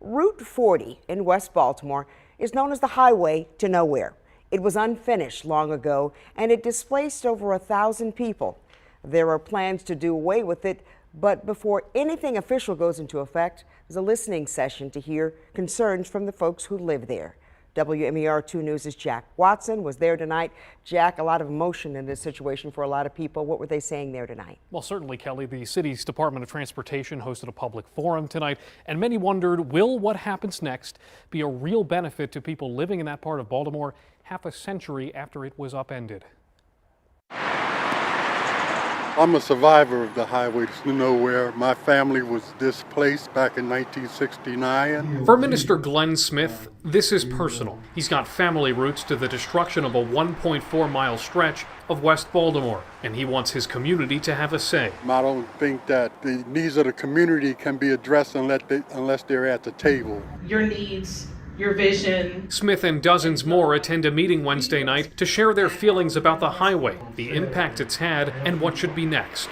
Route 40 in West Baltimore is known as the highway to nowhere. It was unfinished long ago and it displaced over 1,000 people. There are plans to do away with it, but before anything official goes into effect, there's a listening session to hear concerns from the folks who live there. WMER 2 News' Jack Watson was there tonight. Jack, a lot of emotion in this situation for a lot of people. What were they saying there tonight? Well, certainly, Kelly, the city's Department of Transportation hosted a public forum tonight, and many wondered, will what happens next be a real benefit to people living in that part of Baltimore half a century after it was upended? I'm a survivor of the highway to nowhere. My family was displaced back in 1969. For Minister Glenn Smith, this is personal. He's got family roots to the destruction of a 1.4-mile stretch of West Baltimore, and he wants his community to have a say. I don't think that the needs of the community can be addressed unless they're at the table. Your needs, your vision. Smith and dozens more attend a meeting Wednesday night to share their feelings about the highway, the impact it's had, and what should be next.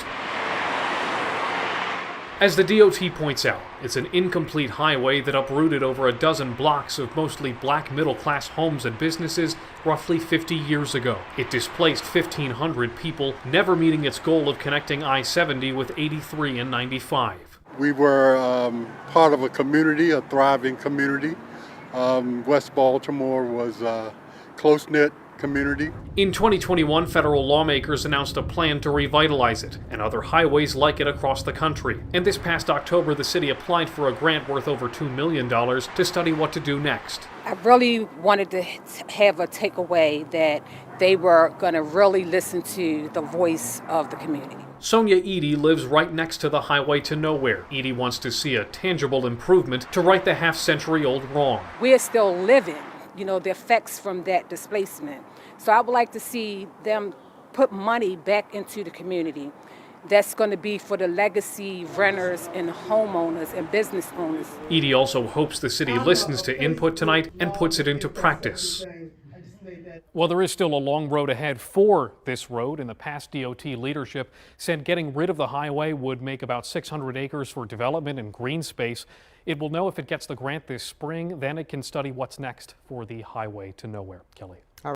As the DOT points out, it's an incomplete highway that uprooted over a dozen blocks of mostly black middle-class homes and businesses roughly 50 years ago. It displaced 1,500 people, never meeting its goal of connecting I-70 with 83 and 95. We were part of a community, a thriving community. West Baltimore was a close-knit community. In 2021, federal lawmakers announced a plan to revitalize it and other highways like it across the country. And this past October, the city applied for a grant worth over $2 million to study what to do next. I really wanted to have a takeaway that they were going to really listen to the voice of the community. Sonia Edie lives right next to the highway to nowhere. Edie wants to see a tangible improvement to right the half-century-old wrong. We are still living, the effects from that displacement. So I would like to see them put money back into the community. That's going to be for the legacy renters and homeowners and business owners. Edie also hopes the city listens to input tonight and puts it into practice. Well, there is still a long road ahead for this road. In the past, DOT leadership said getting rid of the highway would make about 600 acres for development and green space. It will know if it gets the grant this spring, then it can study what's next for the highway to nowhere. Kelly.